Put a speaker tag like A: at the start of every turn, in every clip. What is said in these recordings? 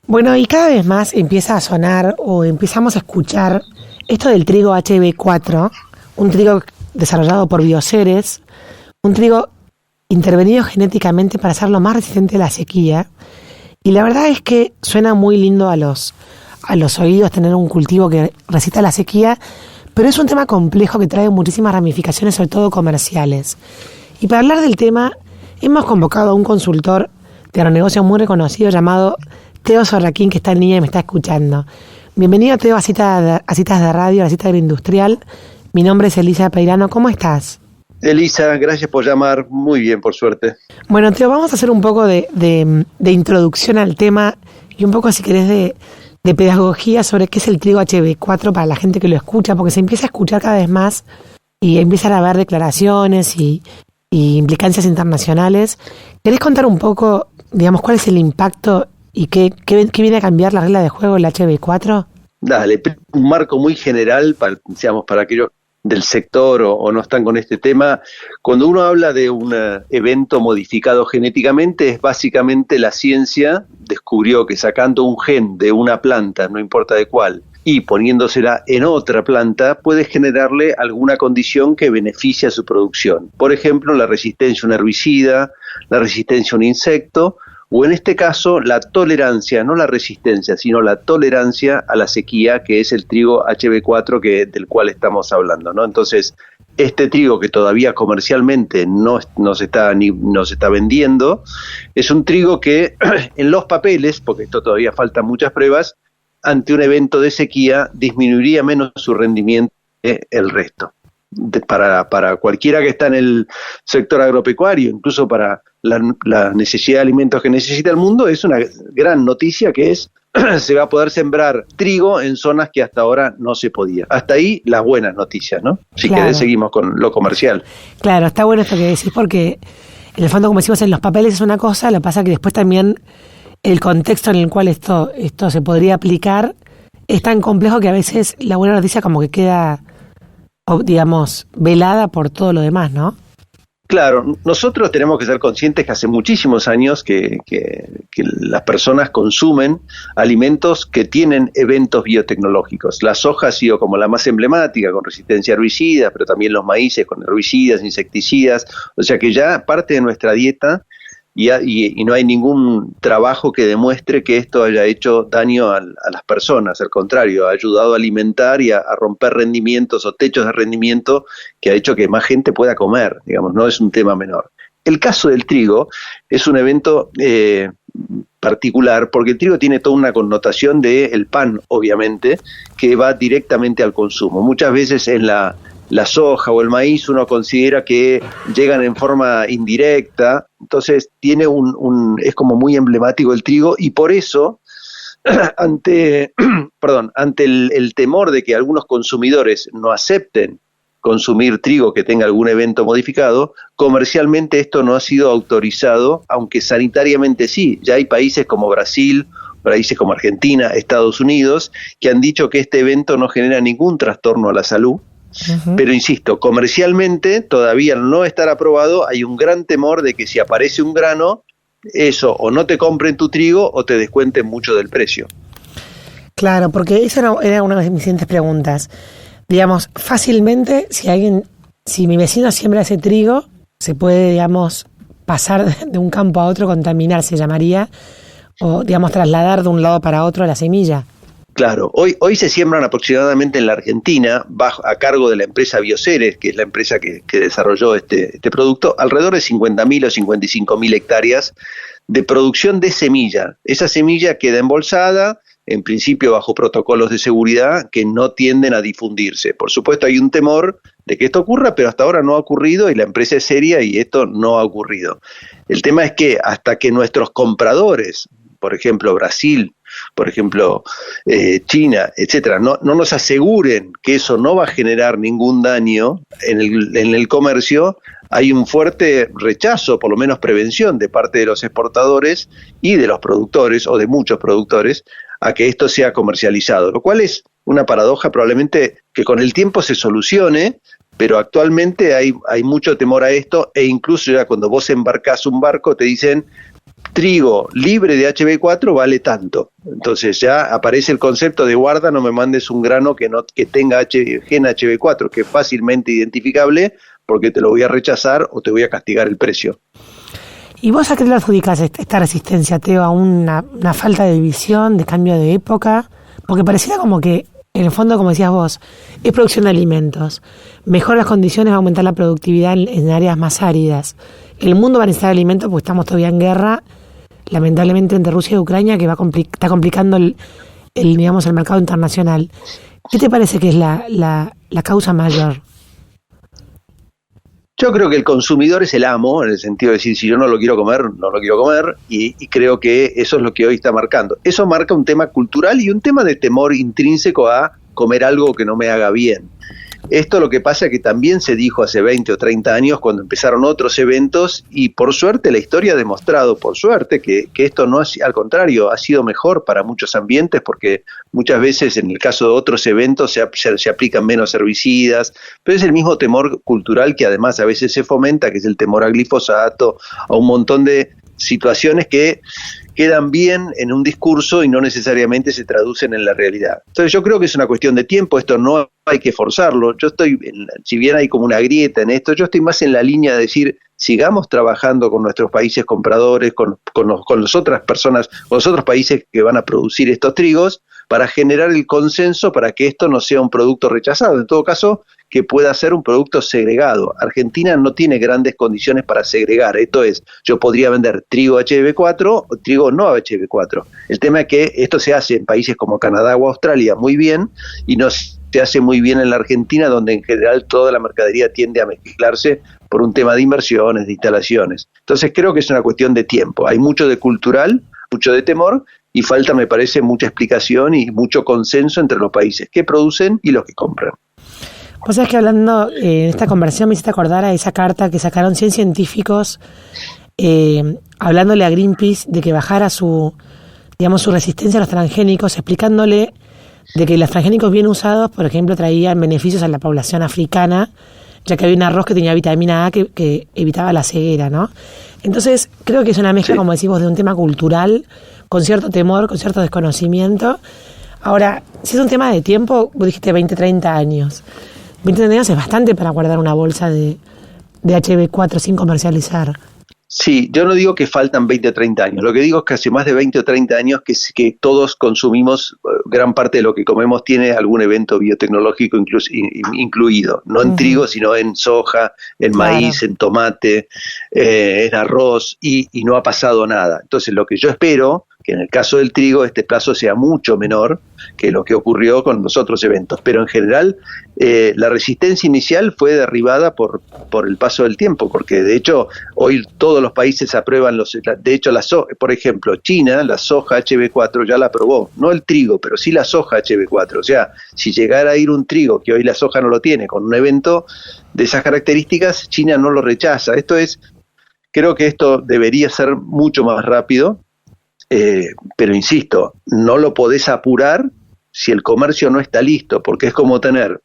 A: Bueno, y cada vez más empieza a sonar o empezamos a escuchar esto del trigo HB4, un trigo desarrollado por Bioceres, un trigo intervenido genéticamente para hacerlo más resistente a la sequía. Y la verdad es que suena muy lindo a los oídos tener un cultivo que resista la sequía, pero es un tema complejo que trae muchísimas ramificaciones, sobre todo comerciales. Y para hablar del tema, hemos convocado a un consultor de agronegocio muy reconocido llamado Teo Sorraquín, que está en línea y me está escuchando. Bienvenido, Teo, a Citas de Radio, a la Cita Agroindustrial. Mi nombre es Elisa Peirano. ¿Cómo estás?
B: Elisa, gracias por llamar. Muy bien, por suerte.
A: Bueno, Teo, vamos a hacer un poco de introducción al tema y un poco, si querés, de pedagogía sobre qué es el trigo HB4 para la gente que lo escucha, porque se empieza a escuchar cada vez más y empiezan a haber declaraciones y implicancias internacionales. ¿Querés contar un poco, digamos, cuál es el impacto y qué viene a cambiar la regla de juego del HB4?
B: Dale, un marco muy general para aquellos del sector o no están con este tema. Cuando uno habla de un evento modificado genéticamente, es básicamente la ciencia descubrió que sacando un gen de una planta, no importa de cuál, y poniéndosela en otra planta, puede generarle alguna condición que beneficie a su producción. Por ejemplo, la resistencia a un herbicida, la resistencia a un insecto, o en este caso la tolerancia, no la resistencia, sino la tolerancia a la sequía, que es el trigo HB4 del cual estamos hablando, ¿no? Entonces, este trigo que todavía comercialmente no se está vendiendo, es un trigo que en los papeles, porque esto todavía faltan muchas pruebas, ante un evento de sequía disminuiría menos su rendimiento que el resto. Para cualquiera que está en el sector agropecuario, incluso para la necesidad de alimentos que necesita el mundo, es una gran noticia que se va a poder sembrar trigo en zonas que hasta ahora no se podía. Hasta ahí las buenas noticias, ¿no? Si
A: Claro.
B: querés seguimos con lo comercial.
A: Claro, está bueno esto que decís porque en el fondo, como decimos, en los papeles es una cosa, lo que pasa que después también el contexto en el cual esto se podría aplicar es tan complejo que a veces la buena noticia como que queda, digamos, velada por todo lo demás, ¿no?
B: Claro, nosotros tenemos que ser conscientes que hace muchísimos años que las personas consumen alimentos que tienen eventos biotecnológicos. La soja ha sido como la más emblemática, con resistencia a herbicidas, pero también los maíces con herbicidas, insecticidas, o sea que ya parte de nuestra dieta y no hay ningún trabajo que demuestre que esto haya hecho daño a las personas. Al contrario, ha ayudado a alimentar y a romper rendimientos o techos de rendimiento que ha hecho que más gente pueda comer, digamos, no es un tema menor. El caso del trigo es un evento particular porque el trigo tiene toda una connotación del pan, obviamente, que va directamente al consumo. Muchas veces en la soja o el maíz uno considera que llegan en forma indirecta, entonces tiene es como muy emblemático el trigo y por eso ante el temor de que algunos consumidores no acepten consumir trigo que tenga algún evento modificado, comercialmente esto no ha sido autorizado, aunque sanitariamente sí. Ya hay países como Brasil, países como Argentina, Estados Unidos, que han dicho que este evento no genera ningún trastorno a la salud. Uh-huh. Pero insisto, comercialmente todavía al no estar aprobado hay un gran temor de que si aparece un grano, eso o no te compren tu trigo o te descuenten mucho del precio.
A: Claro, porque esa era una de mis siguientes preguntas. Digamos, fácilmente, si mi vecino siembra ese trigo, se puede, digamos, pasar de un campo a otro, contaminar, se llamaría, o, digamos, trasladar de un lado para otro la semilla.
B: Claro, hoy se siembran aproximadamente en la Argentina, a cargo de la empresa Bioceres, que es la empresa que desarrolló este producto, alrededor de 50.000 o 55.000 hectáreas de producción de semilla. Esa semilla queda embolsada, en principio bajo protocolos de seguridad que no tienden a difundirse. Por supuesto hay un temor de que esto ocurra, pero hasta ahora no ha ocurrido y la empresa es seria y esto no ha ocurrido. El tema es que hasta que nuestros compradores, por ejemplo Brasil, por ejemplo China, etcétera, no nos aseguren que eso no va a generar ningún daño en el comercio, hay un fuerte rechazo, por lo menos prevención de parte de los exportadores y de los productores o de muchos productores a que esto sea comercializado, lo cual es una paradoja probablemente que con el tiempo se solucione, pero actualmente hay mucho temor a esto e incluso ya cuando vos embarcás un barco te dicen trigo libre de HB4 vale tanto. Entonces ya aparece el concepto de guarda, no me mandes un grano que tenga gen HB4, que es fácilmente identificable, porque te lo voy a rechazar o te voy a castigar el precio.
A: ¿Y vos a qué le adjudicás esta resistencia, Teo? ¿A una falta de visión, de cambio de época? Porque pareciera como que, en el fondo, como decías vos, es producción de alimentos. Mejora las condiciones, va a aumentar la productividad en áreas más áridas. El mundo va a necesitar alimentos porque estamos todavía en guerra, lamentablemente, entre Rusia y Ucrania, que está complicando el mercado internacional. ¿Qué te parece que es la causa mayor?
B: Yo creo que el consumidor es el amo, en el sentido de decir, si yo no lo quiero comer, no lo quiero comer, y creo que eso es lo que hoy está marcando. Eso marca un tema cultural y un tema de temor intrínseco a comer algo que no me haga bien. Esto lo que pasa es que también se dijo hace 20 o 30 años cuando empezaron otros eventos, y por suerte la historia ha demostrado, por suerte, que esto no es, al contrario, ha sido mejor para muchos ambientes, porque muchas veces en el caso de otros eventos se aplican menos herbicidas, pero es el mismo temor cultural que además a veces se fomenta, que es el temor al glifosato, a un montón de situaciones que quedan bien en un discurso y no necesariamente se traducen en la realidad. Entonces yo creo que es una cuestión de tiempo, esto no hay que forzarlo. Yo si bien hay como una grieta en esto, yo estoy más en la línea de decir, sigamos trabajando con nuestros países compradores, con las otras personas, con los otros países que van a producir estos trigos, para generar el consenso para que esto no sea un producto rechazado. En todo caso, que pueda ser un producto segregado. Argentina no tiene grandes condiciones para segregar. Esto es, yo podría vender trigo HB4 o trigo no HB4. El tema es que esto se hace en países como Canadá o Australia muy bien, y no se hace muy bien en la Argentina, donde en general toda la mercadería tiende a mezclarse por un tema de inversiones, de instalaciones. Entonces creo que es una cuestión de tiempo. Hay mucho de cultural, mucho de temor, y falta, me parece, mucha explicación y mucho consenso entre los países que producen y los que compran.
A: Vos sabés que hablando en esta conversación me hiciste acordar a esa carta que sacaron 100 científicos hablándole a Greenpeace de que bajara su resistencia a los transgénicos, explicándole de que los transgénicos bien usados, por ejemplo, traían beneficios a la población africana, ya que había un arroz que tenía vitamina A que evitaba la ceguera, ¿no? Entonces, creo que es una mezcla, como decís vos, de un tema cultural, con cierto temor, con cierto desconocimiento. Ahora, si es un tema de tiempo, vos dijiste 20, 30 años. 20 años es bastante para guardar una bolsa de HB4 sin comercializar.
B: Sí, yo no digo que faltan 20 o 30 años, lo que digo es que hace más de 20 o 30 años que todos consumimos, gran parte de lo que comemos tiene algún evento biotecnológico incluido, no en trigo, sino en soja, en maíz, en tomate, en arroz, y no ha pasado nada. Entonces lo que yo espero, que en el caso del trigo este plazo sea mucho menor que lo que ocurrió con los otros eventos, pero en general la resistencia inicial fue derribada por el paso del tiempo, porque de hecho hoy todos los países aprueban de hecho por ejemplo China, la soja HB4 ya la aprobó, no el trigo, pero sí la soja HB4, o sea, si llegara a ir un trigo, que hoy la soja no lo tiene, con un evento de esas características, China no lo rechaza. Creo que esto debería ser mucho más rápido, pero insisto, no lo podés apurar si el comercio no está listo, porque es como tener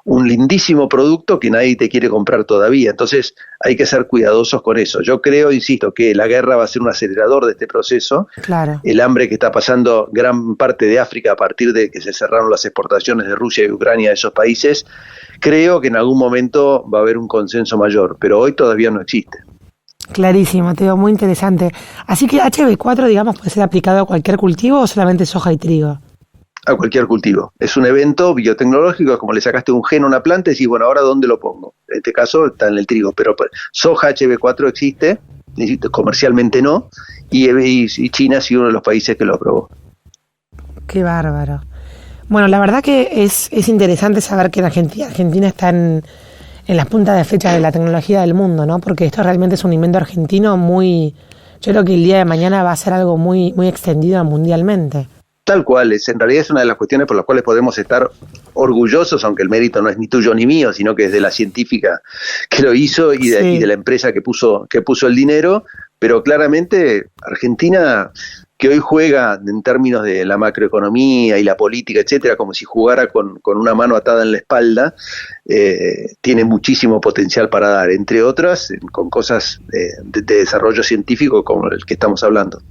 B: un lindísimo producto que nadie te quiere comprar todavía. Entonces hay que ser cuidadosos con eso. Yo creo, insisto, que la guerra va a ser un acelerador de este proceso.
A: Claro.
B: El hambre que está pasando gran parte de África a partir de que se cerraron las exportaciones de Rusia y Ucrania a esos países, creo que en algún momento va a haber un consenso mayor, pero hoy todavía no existe.
A: Clarísimo, Teo, muy interesante. Así que HB4, digamos, puede ser aplicado a cualquier cultivo o solamente soja y trigo.
B: A cualquier cultivo. Es un evento biotecnológico, como le sacaste un gen a una planta y decís, bueno, ¿ahora dónde lo pongo? En este caso está en el trigo, pero soja HB4 existe, comercialmente no, y China ha sido uno de los países que lo aprobó.
A: Qué bárbaro. Bueno, la verdad que es interesante saber que en Argentina está en las puntas de flecha de la tecnología del mundo, ¿no? Porque esto realmente es un invento argentino yo creo que el día de mañana va a ser algo muy, muy extendido mundialmente.
B: Tal cual, en realidad es una de las cuestiones por las cuales podemos estar orgullosos, aunque el mérito no es ni tuyo ni mío, sino que es de la científica que lo hizo y de la empresa que puso el dinero, pero claramente Argentina, que hoy juega en términos de la macroeconomía y la política, etcétera, como si jugara con una mano atada en la espalda, tiene muchísimo potencial para dar, entre otras, con cosas de desarrollo científico como el que estamos hablando.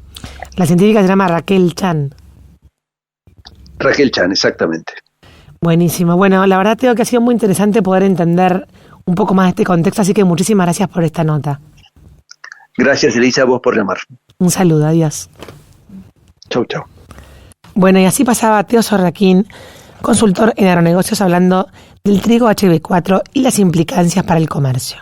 A: La científica se llama Raquel Chan.
B: Raquel Chan, exactamente.
A: Buenísimo. Bueno, la verdad creo que ha sido muy interesante poder entender un poco más de este contexto, así que muchísimas gracias por esta nota.
B: Gracias, Elisa, a vos por llamar.
A: Un saludo, adiós.
B: Chau, chau.
A: Bueno, y así pasaba Teo Sorraquín, consultor en agronegocios, hablando del trigo HB4 y las implicancias para el comercio.